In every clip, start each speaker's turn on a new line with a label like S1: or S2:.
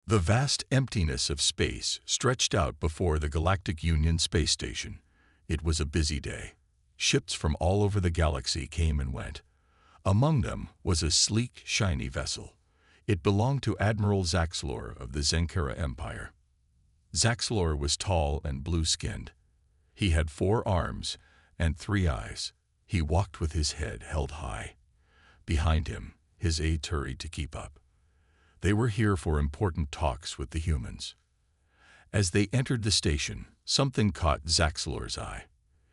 S1: The vast emptiness of space stretched out before the Galactic Union space station. It was a busy day. Ships from all over the galaxy came and went. Among them was a sleek, shiny vessel. It belonged to Admiral Zaxlor of the Zenkara Empire. Zaxlor was tall and blue-skinned. He had 4 arms and 3 eyes. He walked with his head held high. Behind him, his aides hurried to keep up. They were here for important talks with the humans. As they entered the station, something caught Zaxlor's eye.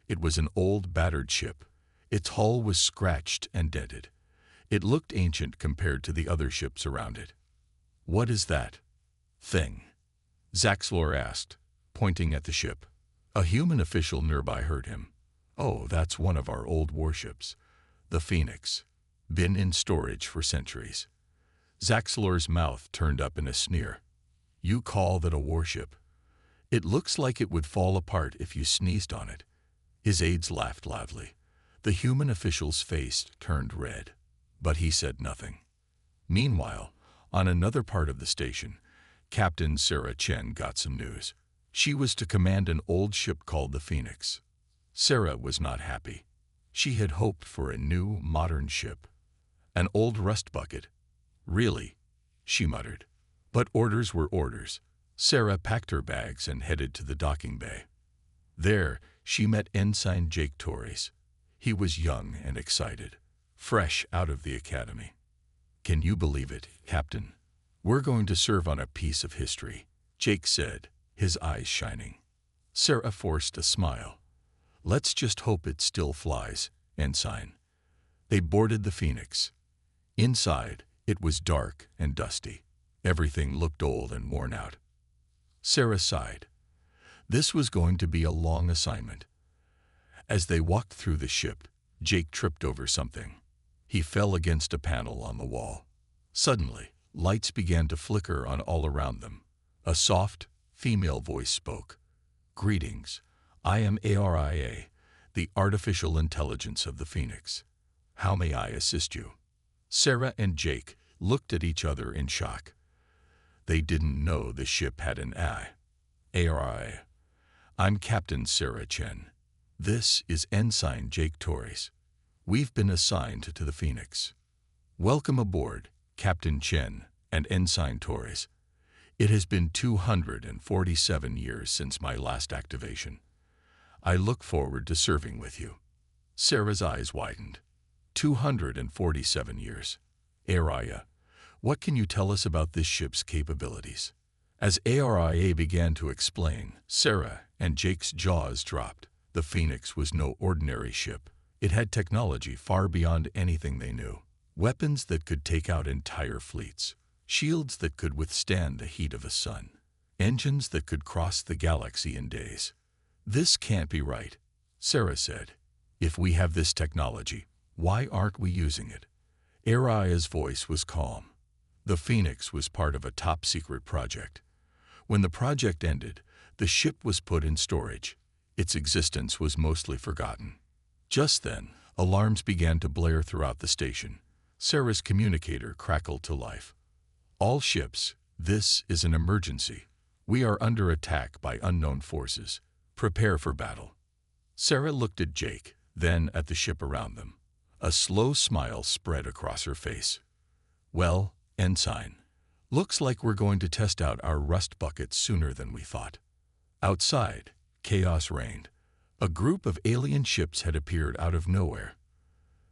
S1: It was an old, battered ship. Its hull was scratched and dented. It looked ancient compared to the other ships around it. "What is that thing?" Zaxlor asked, pointing at the ship. A human official nearby heard him. "Oh, that's one of our old warships, the Phoenix. Been in storage for centuries." Zaxlor's mouth turned up in a sneer. "You call that a warship? It looks like it would fall apart if you sneezed on it." His aides laughed loudly. The human official's face turned red, but he said nothing. Meanwhile, on another part of the station, Captain Sarah Chen got some news. She was to command an old ship called the Phoenix. Sarah was not happy. She had hoped for a new, modern ship. An old rust bucket. "Really?" she muttered. But orders were orders. Sarah packed her bags and headed to the docking bay. There, she met Ensign Jake Torres. He was young and excited, fresh out of the academy. "Can you believe it, Captain? We're going to serve on a piece of history," Jake said, his eyes shining. Sarah forced a smile. "Let's just hope it still flies, Ensign." They boarded the Phoenix. Inside, it was dark and dusty. Everything looked old and worn out. Sarah sighed. This was going to be a long assignment. As they walked through the ship, Jake tripped over something. He fell against a panel on the wall. Suddenly, lights began to flicker on all around them. A soft, female voice spoke. "Greetings. I am ARIA, the artificial intelligence of the Phoenix. How may I assist you?" Sarah and Jake looked at each other in shock. They didn't know the ship had an I. ARIA. "I'm Captain Sarah Chen. This is Ensign Jake Torres. We've been assigned to the Phoenix." "Welcome aboard, Captain Chen and Ensign Torres. It has been 247 years since my last activation. I look forward to serving with you." Sarah's eyes widened. 247 years. ARIA, what can you tell us about this ship's capabilities? As ARIA began to explain, Sarah and Jake's jaws dropped. The Phoenix was no ordinary ship. It had technology far beyond anything they knew. Weapons that could take out entire fleets. Shields that could withstand the heat of a sun. Engines that could cross the galaxy in days. "This can't be right," Sarah said. "If we have this technology, why aren't we using it?" Aria's voice was calm. The Phoenix was part of a top-secret project. When the project ended, the ship was put in storage. Its existence was mostly forgotten. Just then, alarms began to blare throughout the station. Sarah's communicator crackled to life. "All ships, this is an emergency. We are under attack by unknown forces. Prepare for battle." Sarah looked at Jake, then at the ship around them. A slow smile spread across her face. "Well, Ensign, looks like we're going to test out our rust bucket sooner than we thought." Outside, chaos reigned. A group of alien ships had appeared out of nowhere.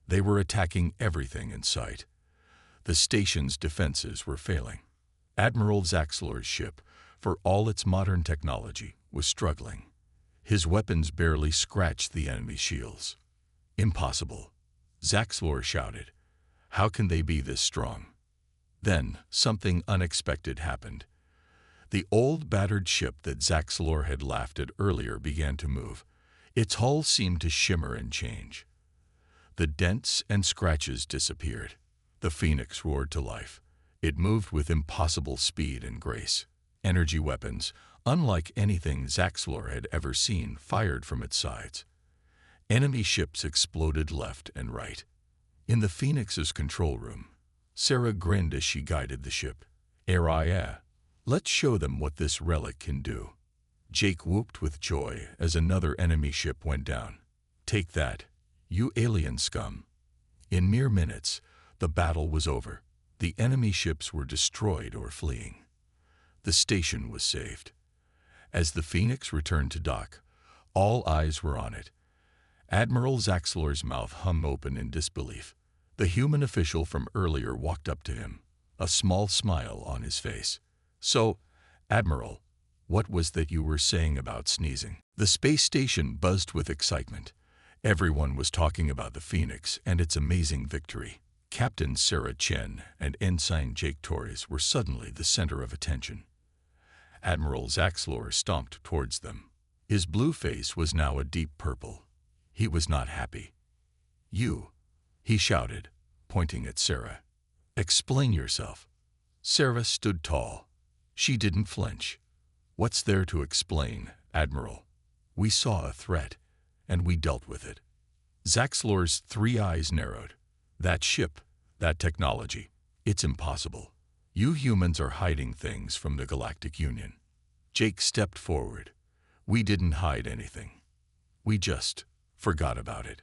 S1: They were attacking everything in sight. The station's defenses were failing. Admiral Zaxlor's ship, for all its modern technology, was struggling. His weapons barely scratched the enemy's shields. "Impossible," Zaxlor shouted. "How can they be this strong?" Then, something unexpected happened. The old battered ship that Zaxlor had laughed at earlier began to move. Its hull seemed to shimmer and change. The dents and scratches disappeared. The Phoenix roared to life. It moved with impossible speed and grace. Energy weapons, unlike anything Zaxlor had ever seen, fired from its sides. Enemy ships exploded left and right. In the Phoenix's control room, Sarah grinned as she guided the ship. "Ariah, Let's show them what this relic can do. Jake whooped with joy as another enemy ship went down. Take that, you alien scum. In mere minutes, the battle was over. The enemy ships were destroyed or fleeing. The station was saved. As the Phoenix returned to dock, all eyes were on it. Admiral Zaxlor's mouth hung open in disbelief. The human official from earlier walked up to him, a small smile on his face. So, Admiral, what was that you were saying about sneezing? The space station buzzed with excitement. Everyone was talking about the Phoenix and its amazing victory. Captain Sarah Chen and Ensign Jake Torres were suddenly the center of attention. Admiral Zaxlor stomped towards them. His blue face was now a deep purple. He was not happy. You, he shouted, pointing at Sarah. Explain yourself. Sarah stood tall. She didn't flinch. What's there to explain, Admiral? We saw a threat, and we dealt with it. Zaxlor's three eyes narrowed. That ship, that technology, it's impossible. You humans are hiding things from the Galactic Union. Jake stepped forward. We didn't hide anything. We just forgot about it.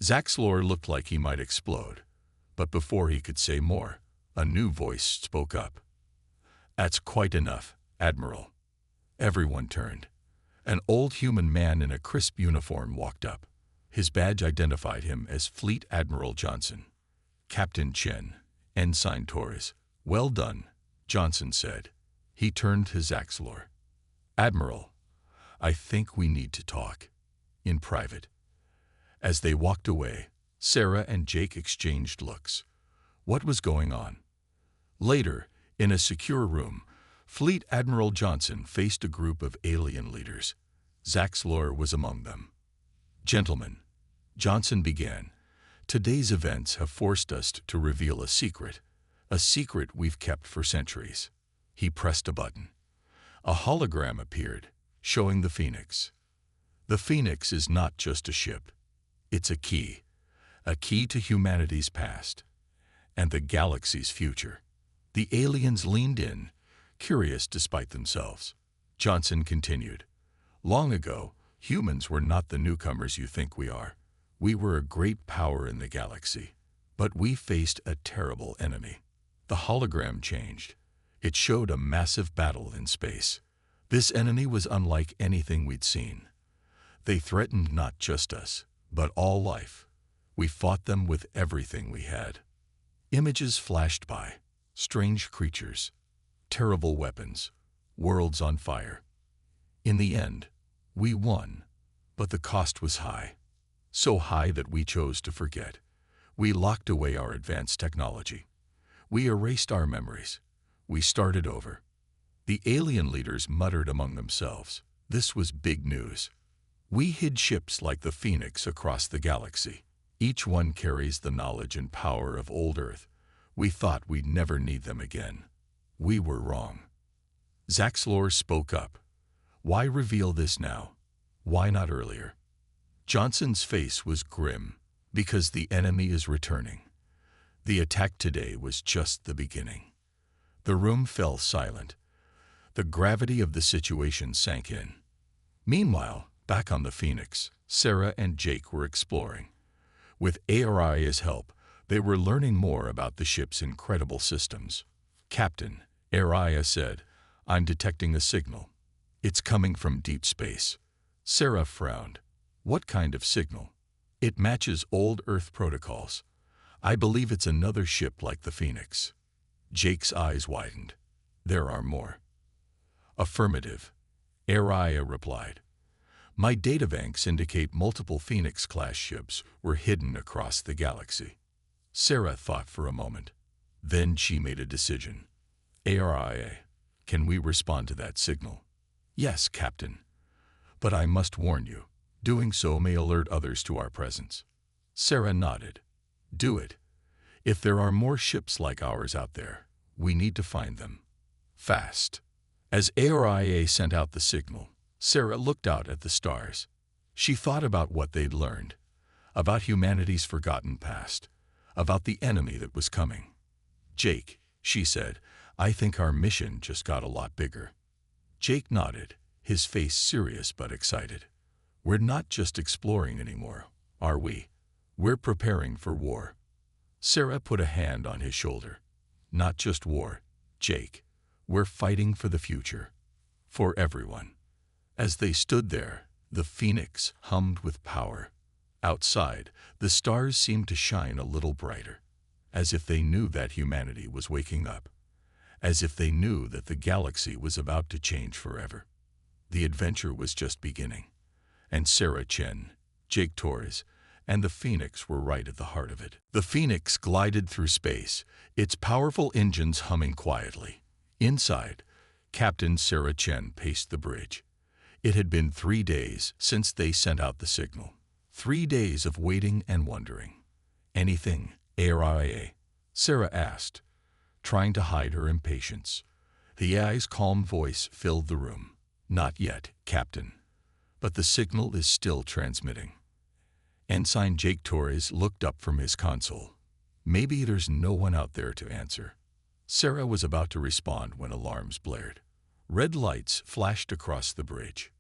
S1: Zaxlor looked like he might explode, but before he could say more, a new voice spoke up. That's quite enough, Admiral. Everyone turned. An old human man in a crisp uniform walked up. His badge identified him as Fleet Admiral Johnson. Captain Chen, Ensign Torres. Well done, Johnson said. He turned to Zaxlor. Admiral, I think we need to talk. In private. As they walked away, Sarah and Jake exchanged looks. What was going on? Later, in a secure room, Fleet Admiral Johnson faced a group of alien leaders. Zaxlor was among them. Gentlemen, Johnson began, today's events have forced us to reveal a secret we've kept for centuries. He pressed a button. A hologram appeared, showing the Phoenix. The Phoenix is not just a ship. It's a key to humanity's past and the galaxy's future. The aliens leaned in, curious despite themselves. Johnson continued, long ago, humans were not the newcomers you think we are. We were a great power in the galaxy, but we faced a terrible enemy. The hologram changed. It showed a massive battle in space. This enemy was unlike anything we'd seen. They threatened not just us, but all life. We fought them with everything we had. Images flashed by. Strange creatures, terrible weapons, worlds on fire. In the end, we won, but the cost was high. So high that we chose to forget. We locked away our advanced technology. We erased our memories. We started over. The alien leaders muttered among themselves. This was big news. We hid ships like the Phoenix across the galaxy. Each one carries the knowledge and power of old Earth. We thought we'd never need them again. We were wrong. Zaxlor spoke up. Why reveal this now? Why not earlier? Johnson's face was grim, because the enemy is returning. The attack today was just the beginning. The room fell silent. The gravity of the situation sank in. Meanwhile, back on the Phoenix, Sarah and Jake were exploring. With ARIA's help, they were learning more about the ship's incredible systems. Captain, ARIA said, I'm detecting a signal. It's coming from deep space. Sarah frowned. What kind of signal? It matches old Earth protocols. I believe it's another ship like the Phoenix. Jake's eyes widened. There are more. Affirmative. ARIA replied. My databanks indicate multiple Phoenix-class ships were hidden across the galaxy. Sarah thought for a moment. Then she made a decision. ARIA, can we respond to that signal? Yes, Captain. But I must warn you, doing so may alert others to our presence. Sarah nodded. Do it. If there are more ships like ours out there, we need to find them. Fast. As ARIA sent out the signal, Sarah looked out at the stars. She thought about what they'd learned, about humanity's forgotten past, about the enemy that was coming. Jake, she said, I think our mission just got a lot bigger. Jake nodded, his face serious but excited. We're not just exploring anymore, are we? We're preparing for war. Sarah put a hand on his shoulder. Not just war, Jake. We're fighting for the future. For everyone. As they stood there, the Phoenix hummed with power. Outside, the stars seemed to shine a little brighter, as if they knew that humanity was waking up, as if they knew that the galaxy was about to change forever. The adventure was just beginning, and Sarah Chen, Jake Torres, and the Phoenix were right at the heart of it. The Phoenix glided through space, its powerful engines humming quietly. Inside, Captain Sarah Chen paced the bridge. It had been 3 days since they sent out the signal. 3 days of waiting and wondering. Anything, ARIA? Sarah asked, trying to hide her impatience. The AI's calm voice filled the room. Not yet, Captain. But the signal is still transmitting. Ensign Jake Torres looked up from his console. Maybe there's no one out there to answer. Sarah was about to respond when alarms blared. Red lights flashed across the bridge.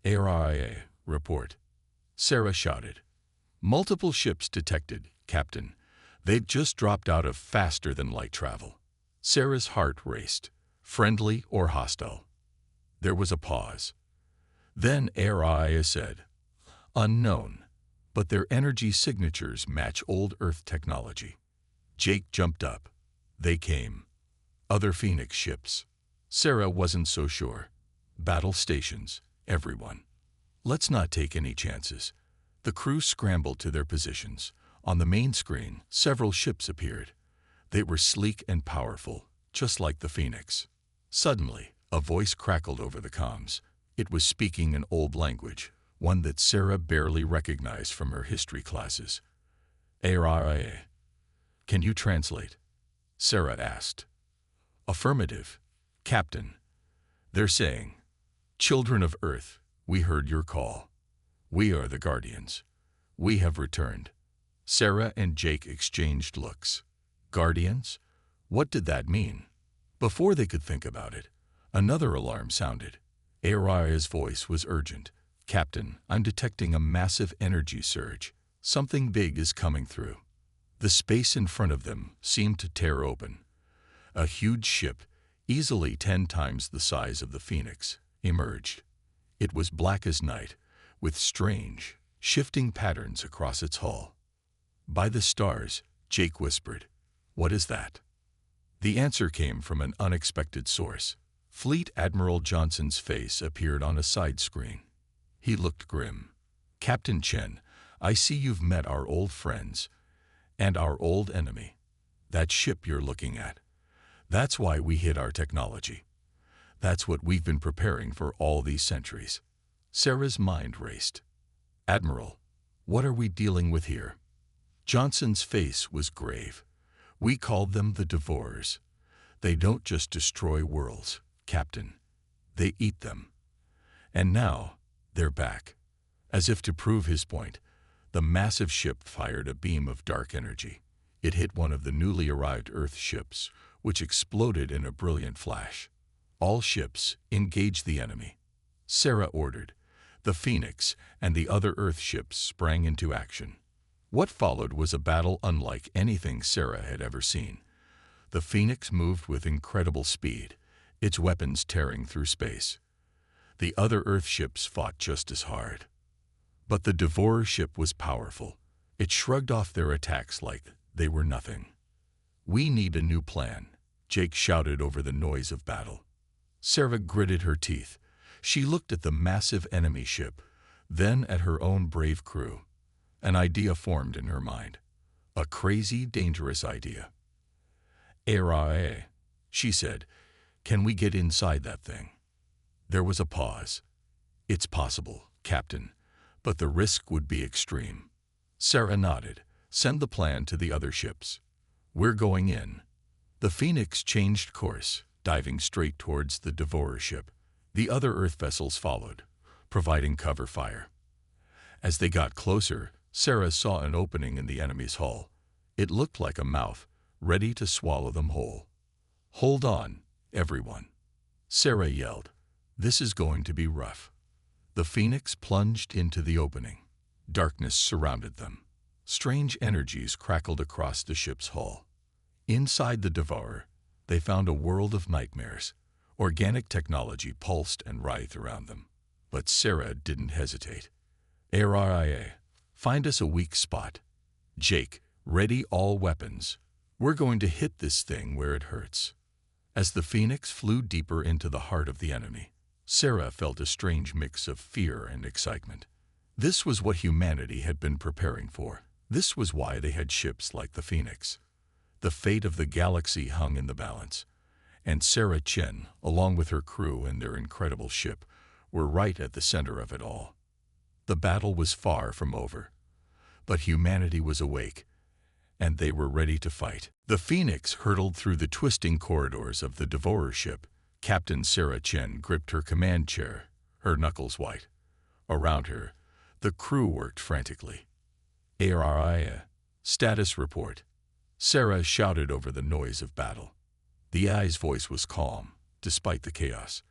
S1: ARIA, report. Sarah shouted. Multiple ships detected, Captain. They've just dropped out of faster-than-light travel. Sarah's heart raced. Friendly or hostile? There was a pause. Then ARIA said, unknown, but their energy signatures match old Earth technology. Jake jumped up. They came. Other Phoenix ships. Sarah wasn't so sure. Battle stations, everyone. Let's not take any chances. The crew scrambled to their positions. On the main screen, several ships appeared. They were sleek and powerful, just like the Phoenix. Suddenly, a voice crackled over the comms. It was speaking an old language, one that Sarah barely recognized from her history classes. ARIA. Can you translate? Sarah asked. Affirmative, Captain. They're saying, Children of Earth, we heard your call. We are the Guardians. We have returned. Sarah and Jake exchanged looks. Guardians? What did that mean? Before they could think about it, another alarm sounded. Aria's voice was urgent. Captain, I'm detecting a massive energy surge. Something big is coming through. The space in front of them seemed to tear open. A huge ship, easily 10 times the size of the Phoenix, emerged. It was black as night, with strange, shifting patterns across its hull. By the stars, Jake whispered, What is that? The answer came from an unexpected source. Fleet Admiral Johnson's face appeared on a side screen. He looked grim. Captain Chen, I see you've met our old friends and our old enemy. That ship you're looking at. That's why we hid our technology. That's what we've been preparing for all these centuries. Sarah's mind raced. Admiral, what are we dealing with here? Johnson's face was grave. We called them the Devourers. They don't just destroy worlds, Captain. They eat them. And now, they're back. As if to prove his point, the massive ship fired a beam of dark energy. It hit one of the newly arrived Earth ships, which exploded in a brilliant flash. All ships, engage the enemy. Sarah ordered. The Phoenix and the other Earth ships sprang into action. What followed was a battle unlike anything Sarah had ever seen. The Phoenix moved with incredible speed, its weapons tearing through space. The other Earth ships fought just as hard. But the Devourer ship was powerful. It shrugged off their attacks like they were nothing. We need a new plan, Jake shouted over the noise of battle. Sarah gritted her teeth. She looked at the massive enemy ship, then at her own brave crew. An idea formed in her mind. A crazy, dangerous idea. ARIA, she said, can we get inside that thing? There was a pause. It's possible, Captain, but the risk would be extreme. Sarah nodded. Send the plan to the other ships. We're going in. The Phoenix changed course, diving straight towards the Devourer ship. The other Earth vessels followed, providing cover fire. As they got closer, Sarah saw an opening in the enemy's hull. It looked like a mouth, ready to swallow them whole. Hold on, everyone, Sarah yelled. This is going to be rough. The Phoenix plunged into the opening. Darkness surrounded them. Strange energies crackled across the ship's hull. Inside the Devourer, they found a world of nightmares. Organic technology pulsed and writhed around them. But Sarah didn't hesitate. "RIA, find us a weak spot. Jake, ready all weapons. We're going to hit this thing where it hurts." As the Phoenix flew deeper into the heart of the enemy, Sarah felt a strange mix of fear and excitement. This was what humanity had been preparing for. This was why they had ships like the Phoenix. The fate of the galaxy hung in the balance, and Sarah Chen, along with her crew and their incredible ship, were right at the center of it all. The battle was far from over, but humanity was awake, and they were ready to fight. The Phoenix hurtled through the twisting corridors of the Devourer ship. Captain Sarah Chen gripped her command chair, her knuckles white. Around her, the crew worked frantically. "RIA, status report." Sarah shouted over the noise of battle. The AI's voice was calm, despite the chaos.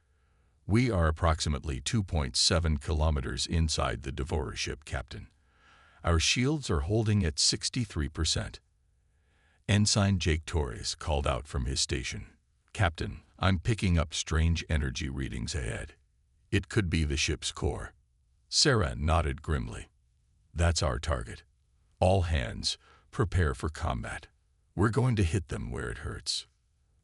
S1: "We are approximately 2.7 kilometers inside the Devourer ship, Captain. Our shields are holding at 63%. Ensign Jake Torres called out from his station. "Captain, I'm picking up strange energy readings ahead. It could be the ship's core." Sarah nodded grimly. "That's our target. All hands, prepare for combat. We're going to hit them where it hurts."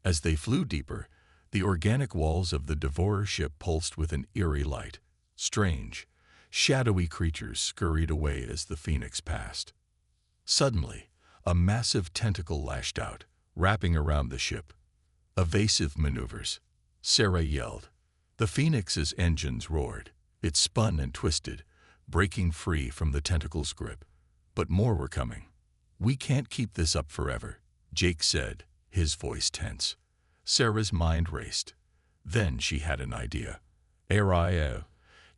S1: As they flew deeper, the organic walls of the Devourer ship pulsed with an eerie light. Strange, shadowy creatures scurried away as the Phoenix passed. Suddenly, a massive tentacle lashed out, wrapping around the ship. "Evasive maneuvers," Sarah yelled. The Phoenix's engines roared. It spun and twisted, breaking free from the tentacle's grip. But more were coming. "We can't keep this up forever," Jake said, his voice tense. Sarah's mind raced. Then she had an idea. "RIA,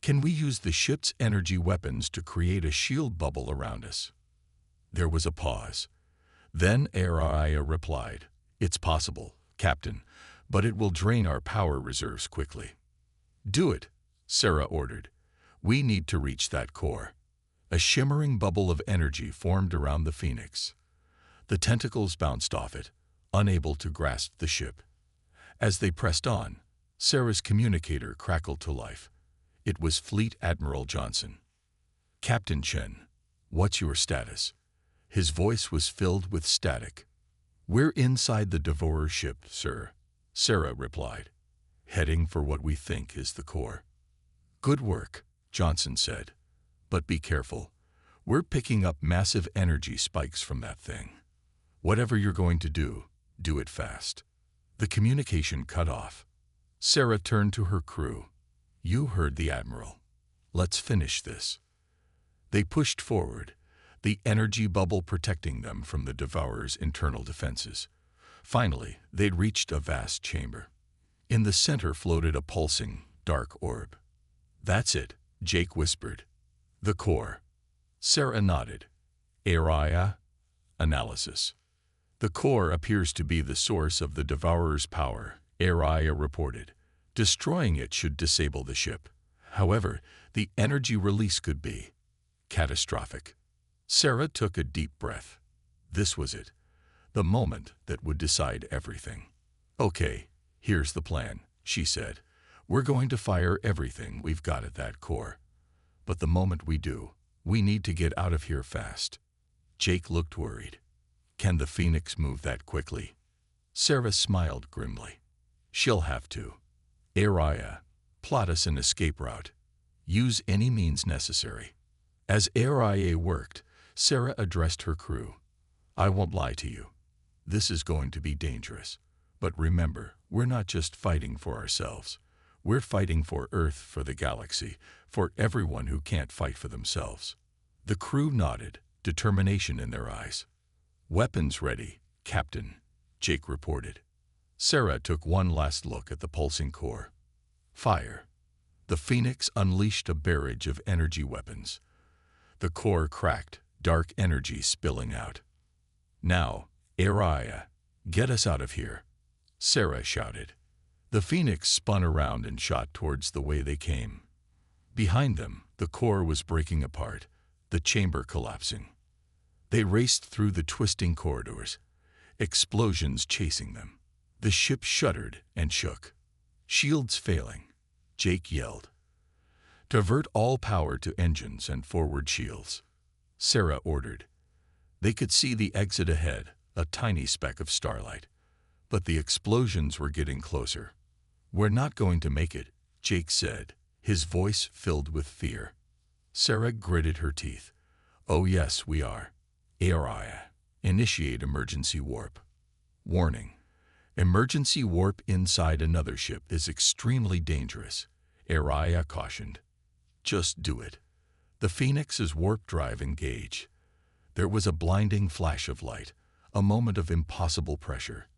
S1: can we use the ship's energy weapons to create a shield bubble around us?" There was a pause. Then RIA replied, "It's possible, Captain, but it will drain our power reserves quickly." "Do it," Sarah ordered. "We need to reach that core." A shimmering bubble of energy formed around the Phoenix. The tentacles bounced off it, unable to grasp the ship. As they pressed on, Sarah's communicator crackled to life. It was Fleet Admiral Johnson. "Captain Chen, what's your status?" His voice was filled with static. "We're inside the Devourer ship, sir," Sarah replied, "heading for what we think is the core." "Good work," Johnson said. "But be careful. We're picking up massive energy spikes from that thing. Whatever you're going to do it fast." The communication cut off. Sarah turned to her crew. "You heard the Admiral. Let's finish this." They pushed forward, the energy bubble protecting them from the Devourer's internal defenses. Finally, they'd reached a vast chamber. In the center floated a pulsing, dark orb. "That's it," Jake whispered. "The core." Sarah nodded. "RIA, analysis. The core appears to be the source of the Devourer's power," RIA reported. "Destroying it should disable the ship. However, the energy release could be catastrophic." Sarah took a deep breath. This was it, the moment that would decide everything. "Okay, here's the plan," she said. "We're going to fire everything we've got at that core. But the moment we do, we need to get out of here fast." Jake looked worried. "Can the Phoenix move that quickly?" Sarah smiled grimly. "She'll have to. RIA, plot us an escape route. Use any means necessary." As RIA worked, Sarah addressed her crew. "I won't lie to you. This is going to be dangerous. But remember, we're not just fighting for ourselves. We're fighting for Earth, for the galaxy, for everyone who can't fight for themselves." The crew nodded, determination in their eyes. "Weapons ready, Captain," Jake reported. Sarah took one last look at the pulsing core. Fire. The Phoenix unleashed a barrage of energy weapons. The core cracked, dark energy spilling out. "Now, RIA, get us out of here." Sarah shouted. The Phoenix spun around and shot towards the way they came. Behind them, the core was breaking apart, the chamber collapsing. They raced through the twisting corridors, explosions chasing them. The ship shuddered and shook. Shields failing, Jake yelled. Divert all power to engines and forward shields, Sarah ordered. They could see the exit ahead, a tiny speck of starlight. But the explosions were getting closer. We're not going to make it, Jake said, his voice filled with fear. Sarah gritted her teeth. Oh yes, we are. Area. Initiate emergency warp. Warning. Emergency warp inside another ship is extremely dangerous, Area cautioned. Just do it. The Phoenix's warp drive engaged. There was a blinding flash of light, a moment of impossible pressure.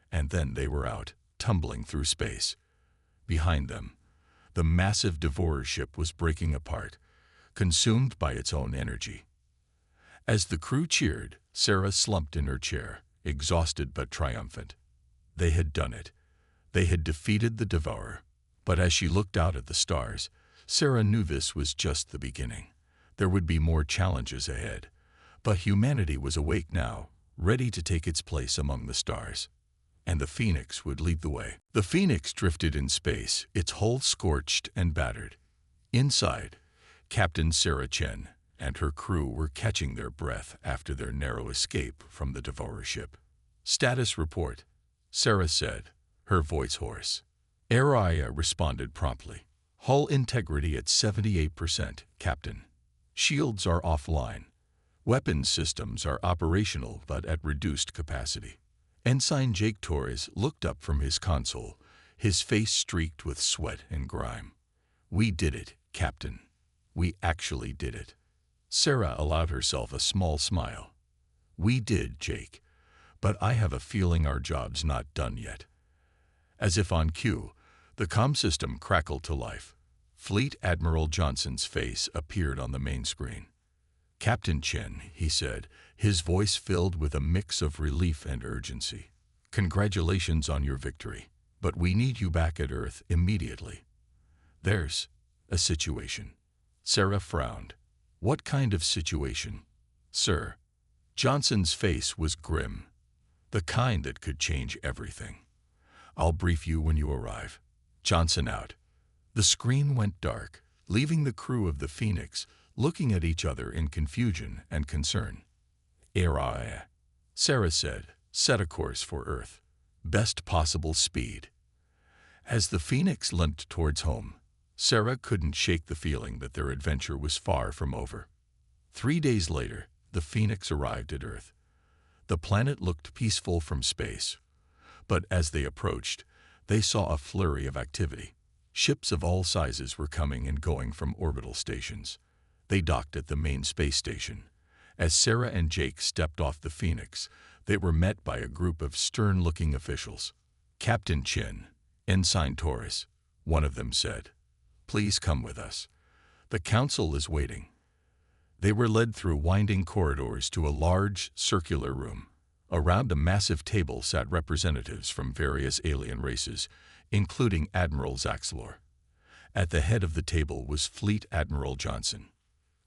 S1: And then they were out, tumbling through space. Behind them, the massive Devourer ship was breaking apart, consumed by its own energy. As the crew cheered, Sarah slumped in her chair, exhausted but triumphant. They had done it. They had defeated the Devourer. But as she looked out at the stars, Sarah knew this was just the beginning. There would be more challenges ahead. But humanity was awake now, ready to take its place among the stars. And the Phoenix would lead the way. The Phoenix drifted in space, its hull scorched and battered. Inside, Captain Sarah Chen and her crew were catching their breath after their narrow escape from the Devourer ship. Status report, Sarah said, her voice hoarse. Area responded promptly. Hull integrity at 78%, Captain. Shields are offline. Weapons systems are operational but at reduced capacity. Ensign Jake Torres looked up from his console, his face streaked with sweat and grime. We did it, Captain. We actually did it. Sarah allowed herself a small smile. We did, Jake. But I have a feeling our job's not done yet. As if on cue, the comm system crackled to life. Fleet Admiral Johnson's face appeared on the main screen. Captain Chen, he said, his voice filled with a mix of relief and urgency. Congratulations on your victory, but we need you back at Earth immediately. There's a situation. Sarah frowned. What kind of situation, sir? Johnson's face was grim. The kind that could change everything. I'll brief you when you arrive. Johnson out. The screen went dark, leaving the crew of the Phoenix looking at each other in confusion and concern. Area, Sarah said, set a course for Earth. Best possible speed. As the Phoenix limped towards home, Sarah couldn't shake the feeling that their adventure was far from over. 3 days later, the Phoenix arrived at Earth. The planet looked peaceful from space. But as they approached, they saw a flurry of activity. Ships of all sizes were coming and going from orbital stations. They docked at the main space station. As Sarah and Jake stepped off the Phoenix, they were met by a group of stern-looking officials. Captain Chen, Ensign Torres, one of them said. Please come with us. The council is waiting. They were led through winding corridors to a large, circular room. Around a massive table sat representatives from various alien races, including Admiral Zaxlor. At the head of the table was Fleet Admiral Johnson.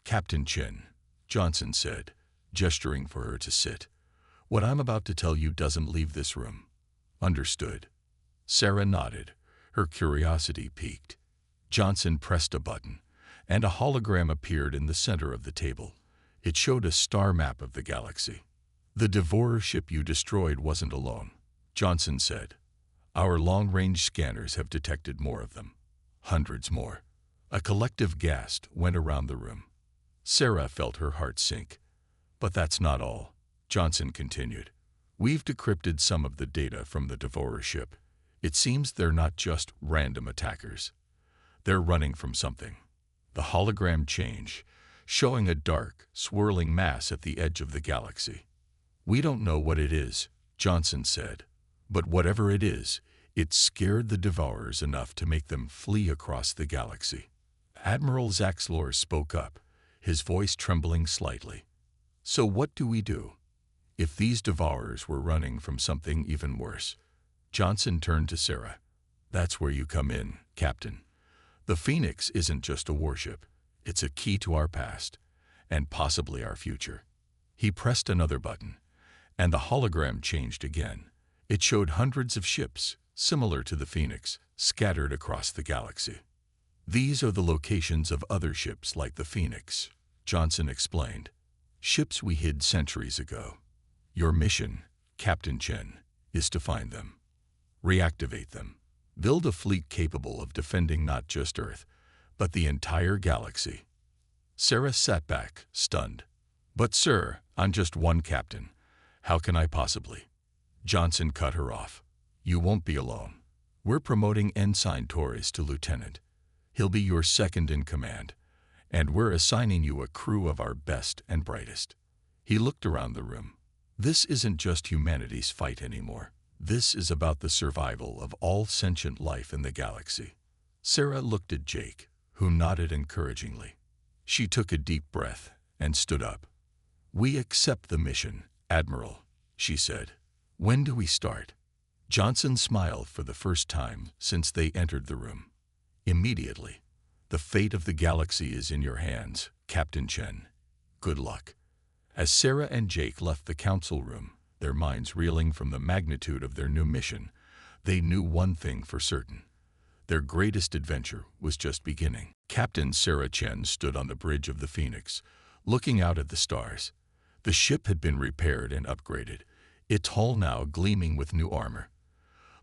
S1: Captain Chen, Johnson said, gesturing for her to sit. What I'm about to tell you doesn't leave this room. Understood. Sarah nodded, her curiosity piqued. Johnson pressed a button, and a hologram appeared in the center of the table. It showed a star map of the galaxy. The Devourer ship you destroyed wasn't alone, Johnson said. Our long-range scanners have detected more of them. Hundreds more. A collective gasp went around the room. Sarah felt her heart sink. But that's not all, Johnson continued. We've decrypted some of the data from the Devourer ship. It seems they're not just random attackers. They're running from something. The hologram changed, showing a dark, swirling mass at the edge of the galaxy. We don't know what it is, Johnson said. But whatever it is, it scared the Devourers enough to make them flee across the galaxy. Admiral Zaxlor spoke up, his voice trembling slightly. So what do we do? If these Devourers were running from something even worse? Johnson turned to Sarah. That's where you come in, Captain. The Phoenix isn't just a warship. It's a key to our past, and possibly our future. He pressed another button, and the hologram changed again. It showed hundreds of ships, similar to the Phoenix, scattered across the galaxy. These are the locations of other ships like the Phoenix, Johnson explained. Ships we hid centuries ago. Your mission, Captain Chen, is to find them. Reactivate them. Build a fleet capable of defending not just Earth, but the entire galaxy. Sarah sat back, stunned. But sir, I'm just one captain. How can I possibly? Johnson cut her off. You won't be alone. We're promoting Ensign Torres to lieutenant. He'll be your second in command, and we're assigning you a crew of our best and brightest. He looked around the room. This isn't just humanity's fight anymore. This is about the survival of all sentient life in the galaxy. Sarah looked at Jake, who nodded encouragingly. She took a deep breath and stood up. We accept the mission, Admiral, she said. When do we start? Johnson smiled for the first time since they entered the room. Immediately. The fate of the galaxy is in your hands, Captain Chen. Good luck. As Sarah and Jake left the council room, their minds reeling from the magnitude of their new mission, they knew one thing for certain. Their greatest adventure was just beginning. Captain Sarah Chen stood on the bridge of the Phoenix, looking out at the stars. The ship had been repaired and upgraded, its hull now gleaming with new armor.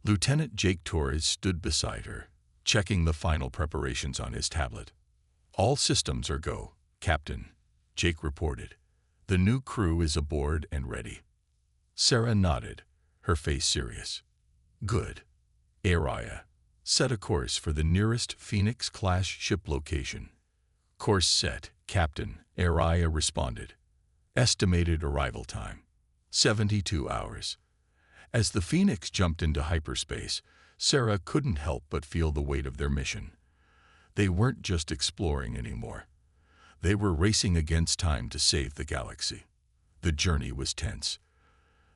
S1: Lieutenant Jake Torres stood beside her, checking the final preparations on his tablet. All systems are go, Captain, Jake reported. The new crew is aboard and ready. Sarah nodded, her face serious. Good. Araya, set a course for the nearest Phoenix-class ship location. Course set, Captain, Araya responded. Estimated arrival time, 72 hours. As the Phoenix jumped into hyperspace, Sarah couldn't help but feel the weight of their mission. They weren't just exploring anymore. They were racing against time to save the galaxy. The journey was tense.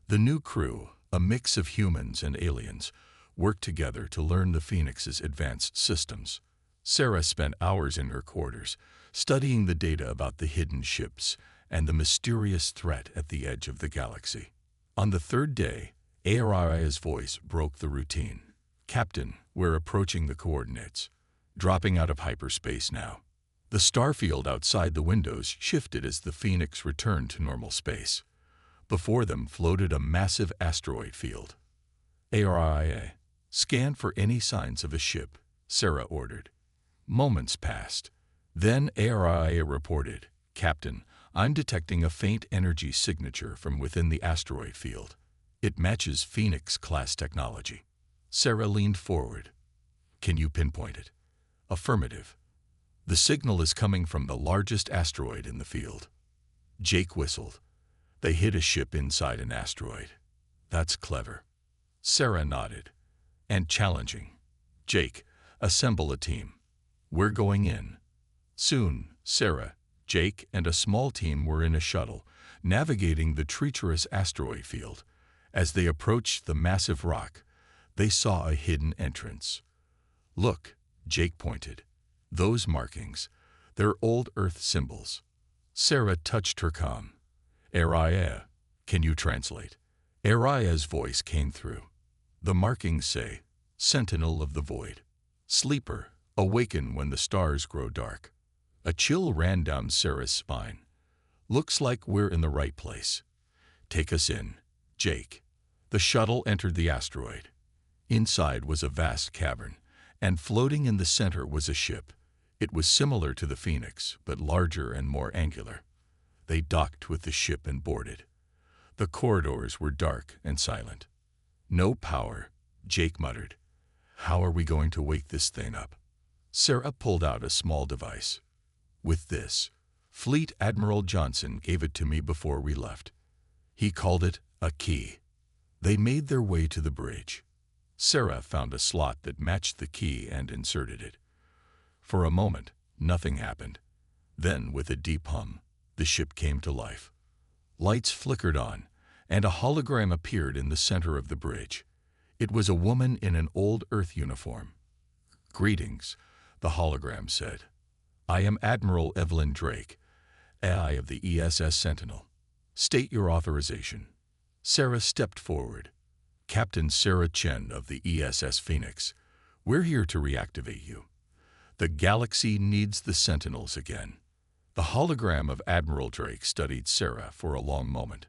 S1: The new crew, a mix of humans and aliens, worked together to learn the Phoenix's advanced systems. Sarah spent hours in her quarters, studying the data about the hidden ships and the mysterious threat at the edge of the galaxy. On the third day, Araya's voice broke the routine. Captain, we're approaching the coordinates. Dropping out of hyperspace now. The starfield outside the windows shifted as the Phoenix returned to normal space. Before them floated a massive asteroid field. Araya, scan for any signs of a ship, Sarah ordered. Moments passed. Then Araya reported, Captain, I'm detecting a faint energy signature from within the asteroid field. It matches Phoenix-class technology. Sarah leaned forward. Can you pinpoint it? Affirmative. The signal is coming from the largest asteroid in the field. Jake whistled. They hit a ship inside an asteroid. That's clever. Sarah nodded. And challenging. Jake, assemble a team. We're going in. Soon, Sarah, Jake, and a small team were in a shuttle, navigating the treacherous asteroid field. As they approached the massive rock, they saw a hidden entrance. Look, Jake pointed. Those markings, they're old Earth symbols. Sarah touched her comm. Araya, can you translate? Araya's voice came through. The markings say, Sentinel of the Void. Sleeper, awaken when the stars grow dark. A chill ran down Sarah's spine. Looks like we're in the right place. Take us in, Jake. The shuttle entered the asteroid. Inside was a vast cavern, and floating in the center was a ship. It was similar to the Phoenix, but larger and more angular. They docked with the ship and boarded. The corridors were dark and silent. No power, Jake muttered. How are we going to wake this thing up? Sarah pulled out a small device. With this, Fleet Admiral Johnson gave it to me before we left. He called it a key. They made their way to the bridge. Sarah found a slot that matched the key and inserted it. For a moment, nothing happened. Then, with a deep hum, the ship came to life. Lights flickered on, and a hologram appeared in the center of the bridge. It was a woman in an old Earth uniform. "Greetings," the hologram said. "I am Admiral Evelyn Drake, AI of the ESS Sentinel. State your authorization." Sarah stepped forward. "Captain Sarah Chen of the ESS Phoenix. We're here to reactivate you. The galaxy needs the Sentinels again." The hologram of Admiral Drake studied Sarah for a long moment.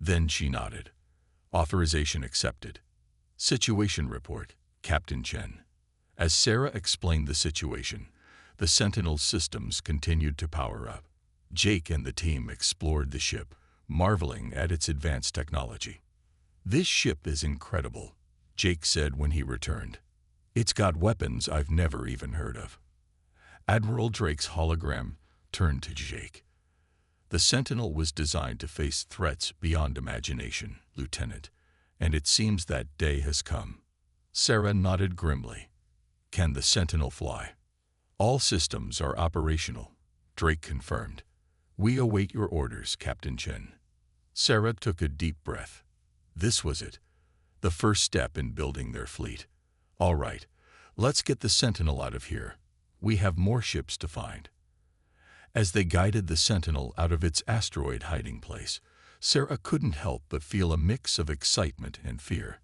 S1: Then she nodded. "Authorization accepted. Situation report, Captain Chen." As Sarah explained the situation, the Sentinel systems continued to power up. Jake and the team explored the ship, marveling at its advanced technology. "This ship is incredible," Jake said when he returned. "It's got weapons I've never even heard of." Admiral Drake's hologram turned to Jake. "The Sentinel was designed to face threats beyond imagination, Lieutenant, and it seems that day has come." Sarah nodded grimly. "Can the Sentinel fly?" "All systems are operational," Drake confirmed. "We await your orders, Captain Chen." Sarah took a deep breath. This was it, the first step in building their fleet. "All right, let's get the Sentinel out of here. We have more ships to find." As they guided the Sentinel out of its asteroid hiding place, Sarah couldn't help but feel a mix of excitement and fear.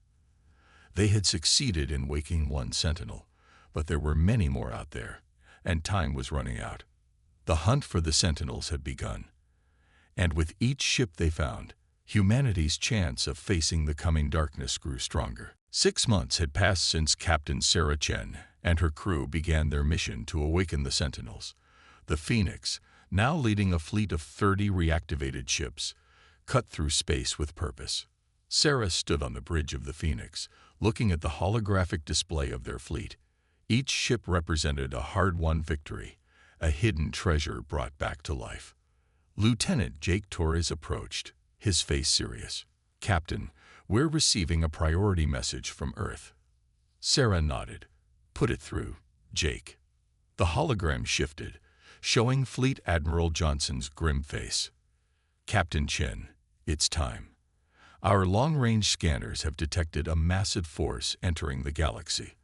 S1: They had succeeded in waking one Sentinel, but there were many more out there, and time was running out. The hunt for the Sentinels had begun, and with each ship they found, humanity's chance of facing the coming darkness grew stronger. 6 months had passed since Captain Sarah Chen and her crew began their mission to awaken the Sentinels. The Phoenix, now leading a fleet of 30 reactivated ships, cut through space with purpose. Sarah stood on the bridge of the Phoenix, looking at the holographic display of their fleet. Each ship represented a hard-won victory, a hidden treasure brought back to life. Lieutenant Jake Torres approached, his face serious. "Captain, we're receiving a priority message from Earth." Sarah nodded. "Put it through, Jake." The hologram shifted, showing Fleet Admiral Johnson's grim face. "Captain Chen, it's time. Our long-range scanners have detected a massive force entering the galaxy.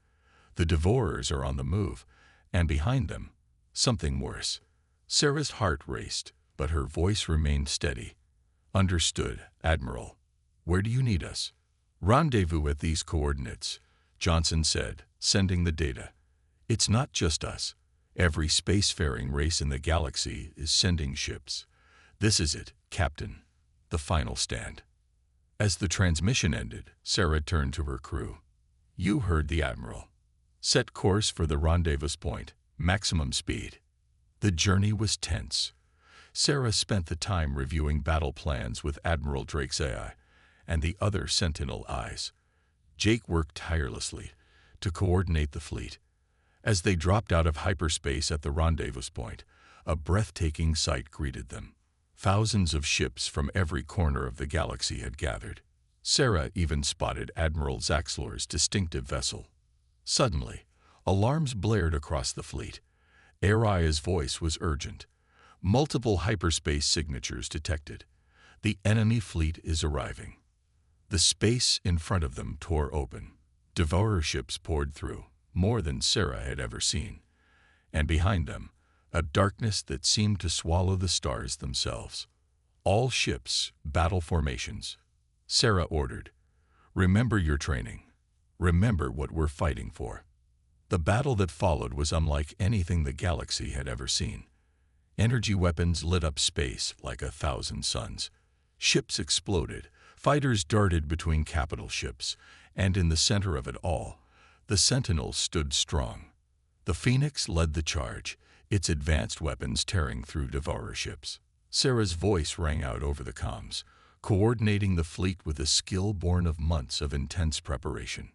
S1: The Devourers are on the move, and behind them, something worse." Sarah's heart raced, but her voice remained steady. "Understood, Admiral. Where do you need us?" "Rendezvous at these coordinates," Johnson said, sending the data. "It's not just us. Every spacefaring race in the galaxy is sending ships. This is it, Captain. The final stand." As the transmission ended, Sarah turned to her crew. "You heard the Admiral. Set course for the rendezvous point, maximum speed." The journey was tense. Sarah spent the time reviewing battle plans with Admiral Drake's AI and the other Sentinel eyes. Jake worked tirelessly to coordinate the fleet. As they dropped out of hyperspace at the rendezvous point, a breathtaking sight greeted them. Thousands of ships from every corner of the galaxy had gathered. Sarah even spotted Admiral Zaxlor's distinctive vessel. Suddenly, alarms blared across the fleet. Aria's voice was urgent. "Multiple hyperspace signatures detected. The enemy fleet is arriving." The space in front of them tore open. Devourer ships poured through, more than Sarah had ever seen. And behind them, a darkness that seemed to swallow the stars themselves. "All ships, battle formations," Sarah ordered. "Remember your training. Remember what we're fighting for." The battle that followed was unlike anything the galaxy had ever seen. Energy weapons lit up space like 1,000 suns. Ships exploded, fighters darted between capital ships, and in the center of it all, the Sentinels stood strong. The Phoenix led the charge, its advanced weapons tearing through Devourer ships. Sarah's voice rang out over the comms, coordinating the fleet with a skill born of months of intense preparation.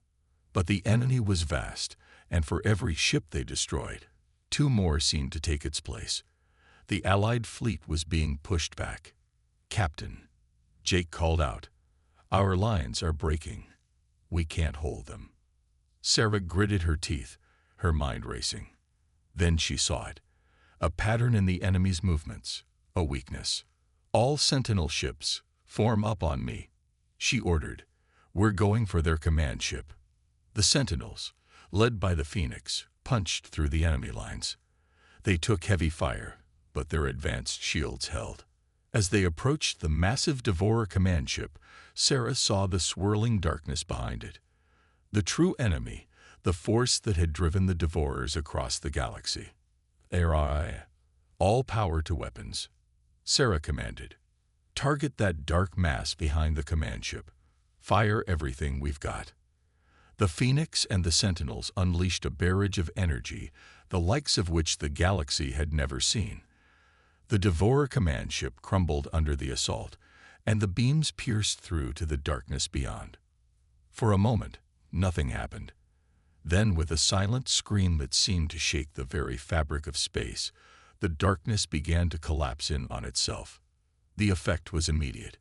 S1: But the enemy was vast, and for every ship they destroyed, 2 more seemed to take its place. The Allied fleet was being pushed back. "Captain," Jake called out, "our lines are breaking. We can't hold them." Sarah gritted her teeth, her mind racing. Then she saw it, a pattern in the enemy's movements, a weakness. "All Sentinel ships, form up on me," she ordered. "We're going for their command ship." The Sentinels, led by the Phoenix, punched through the enemy lines. They took heavy fire, but their advanced shields held. As they approached the massive Devourer command ship, Sarah saw the swirling darkness behind it. The true enemy, the force that had driven the Devourers across the galaxy. All power to weapons, Sarah commanded. Target that dark mass behind the command ship. Fire everything we've got. The Phoenix and the Sentinels unleashed a barrage of energy, the likes of which the galaxy had never seen. The Devourer command ship crumbled under the assault, and the beams pierced through to the darkness beyond. For a moment, nothing happened. Then, with a silent scream that seemed to shake the very fabric of space, the darkness began to collapse in on itself. The effect was immediate.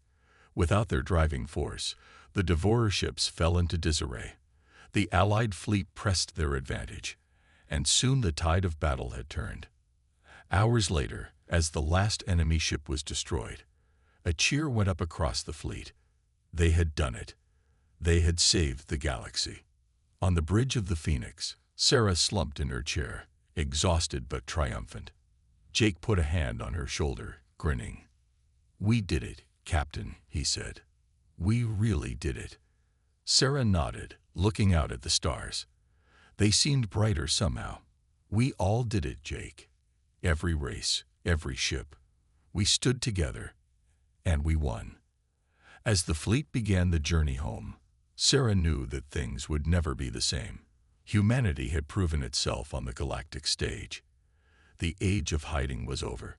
S1: Without their driving force, the Devourer ships fell into disarray. The Allied fleet pressed their advantage, and soon the tide of battle had turned. Hours later, as the last enemy ship was destroyed, a cheer went up across the fleet. They had done it. They had saved the galaxy. On the bridge of the Phoenix, Sarah slumped in her chair, exhausted but triumphant. Jake put a hand on her shoulder, grinning. "We did it, Captain," he said. "We really did it." Sarah nodded, looking out at the stars. They seemed brighter somehow. "We all did it, Jake. Every race, every ship. We stood together, and we won." As the fleet began the journey home, Sarah knew that things would never be the same. Humanity had proven itself on the galactic stage. The age of hiding was over.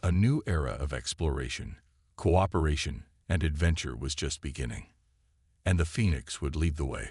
S1: A new era of exploration, cooperation, and adventure was just beginning. And the Phoenix would lead the way.